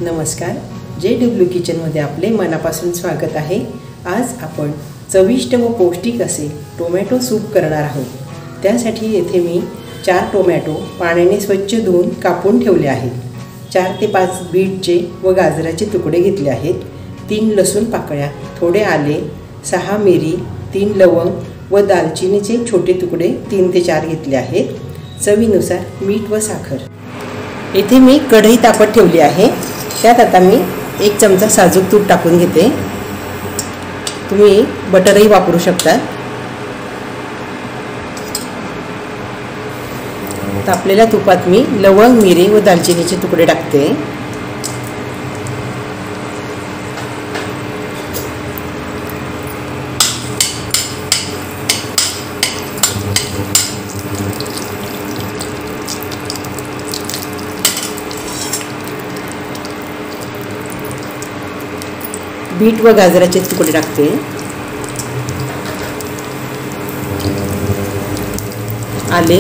नमस्कार, JW किचनमध्ये आपले मनापासून स्वागत आहे। आज आपण चविष्ट व पौष्टिक असे टोमॅटो सूप करणार आहोत। त्यासाठी येथे मी 4 टोमॅटो पाण्याने स्वच्छ धुवून कापून ठेवले आहेत। 4 ते 5 बीटचे व गाजराचे तुकडे घेतले आहेत। 3 लसूण पाकळ्या, थोडे आले, 6 मिरी, 3 लवंग व दालचिनीचे छोटे तुकडे 3 ते 4 घेतले आहेत। चवीनुसार मीठ व साखर। येथे मी कढई तापत ठेवली आहे। त्यात आता मी 1 चमचा साजूक तूप टाकून घेते। तुम्ही बटरही वापरू शकता। तापलेल्या तुपात मी लवंग, मिरी व दालचिनीचे तुकडे टाकते। बीट व गाजराचे तुकडे टाकते। आले,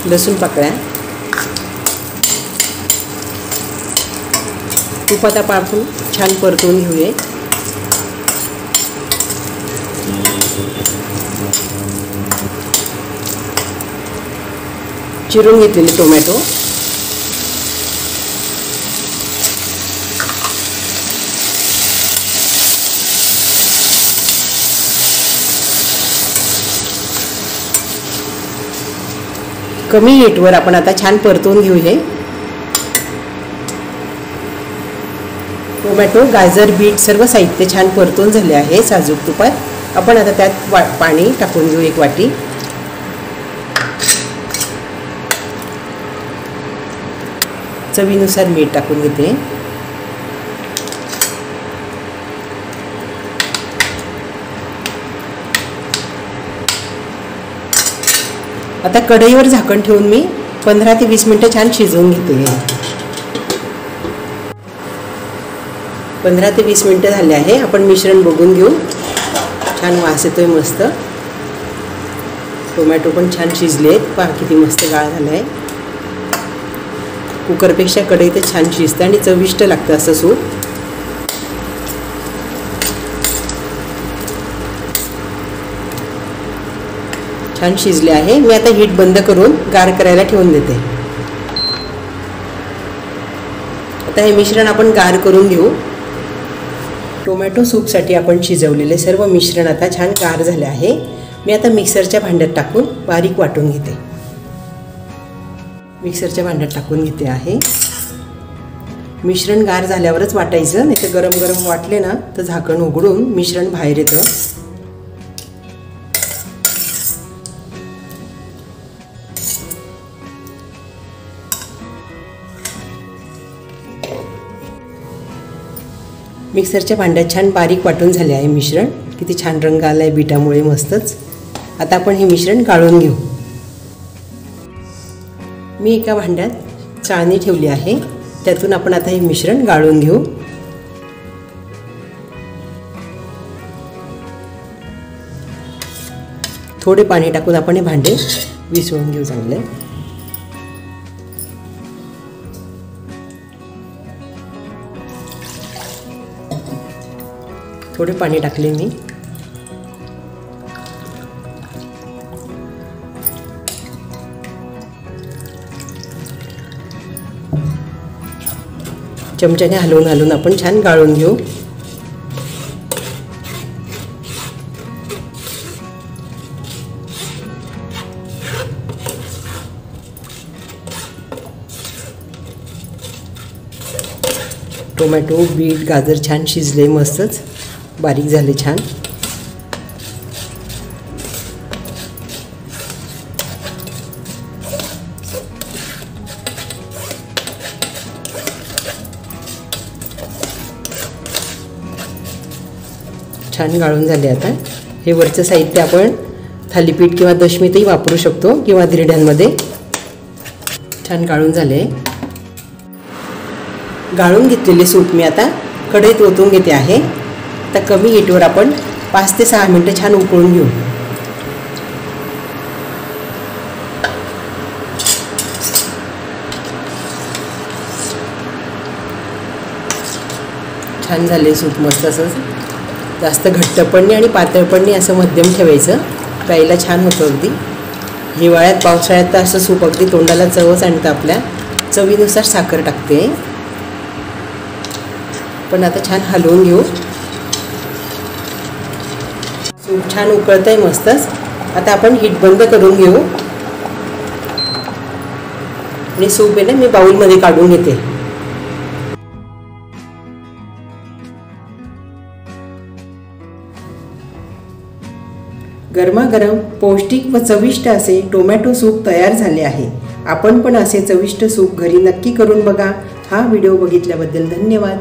लसूण पाकळ्या, तुपात आपण छान परतून घेऊया। चिरून घेतलेले टोमॅटो, कमी हीटवर आपण आता छान परतून घेऊया। टोमॅटो, गाजर, बीट सर्व साहित्य छान परतून झाले आहे साजूक तुपात। आपण आता त्यात पाणी टाकून घेऊ 1 वाटी। चवीनुसार मीठ टाकून घेते। आता कढईवर झाकण ठेवून मी 15 ते 20 मिनिटे छान शिजवून घेते। 15 ते 20 मिनिटे झाले आहे। आपण मिश्रण बघून घेऊ। छान वास येतोय मस्त। टोमॅटो पण छान शिजलेत, पहा किती मस्त गाळ झालाय। कुकरपेक्षा कढईत छान शिजतं आणि चविष्ट लागतं असं सूप। छान शिजले आहे। मी आता हीट बंद करून गार करायला ठेवून देते। आता हे मिश्रण आपण गार करून घेऊ। टोमॅटो सूपसाठी आपण शिजवलेले सर्व मिश्रण आता छान गार झाले आहे। मी आता मिक्सरच्या भांड्यात टाकून बारीक वाटून घेते। मिक्सरच्या भांड्यात टाकून घेते आहे। मिश्रण गार झाल्यावरच वाटायचं, नाही तर गरम गरम वाटले ना तर झाकण उघडून मिश्रण बाहेर येतं। मिक्सरच्या भांड्यात छान बारीक वाटून झाले आहे मिश्रण। किती छान रंग आलाय बीटामुळे मस्तच। आता आपण हे मिश्रण गाळून घेऊ। मी एका भांड्यात चाळणी ठेवली आहे, त्यातून आपण आता हे मिश्रण गाळून घेऊ। थोडे पाणी टाकून आपण हे भांडे विसळून घेऊ चांगले। थोडे पाणी टाकले मी। चमच्याने हलवून हलवून आपण छान गाळून घेऊ। टोमॅटो, बीट, गाजर छान शिजले, मस्तच बारीक झाले छान। छान गाळून झाले। आता हे वरचं साहित्य आपण थालीपीठ किंवा दशमीतही वापरू शकतो किंवा धिरड्यांमध्ये। छान गाळून झाले। गाळून घेतलेले सूप मी आता कढईत ओतून घेते आहे। आता कमी हीटवर आपण 5 ते 6 मिनिटे छान उकळून घेऊ। छान झाले सूप मस्त असं जास्त घट्ट पण नाही आणि पातळ पण नाही असं मध्यम ठेवायचं प्यायला छान होतं अगदी हिवाळ्यात पावसाळ्यात तर असं सूप अगदी तोंडाला चवच आणतं आपल्या चवीनुसार साखर टाकते पण आता छान हलवून घेऊ सूप छान उकळतंय मस्तच आता आपण हीट बंद करून घेऊ आणि सूप आहे ना मी बाउलमध्ये काढून घेते गरमागरम पौष्टिक व चविष्ट असे टोमॅटो सूप तयार झाले आहे आपण पण असे चविष्ट सूप घरी नक्की करून बघा हा व्हिडिओ बघितल्याबद्दल धन्यवाद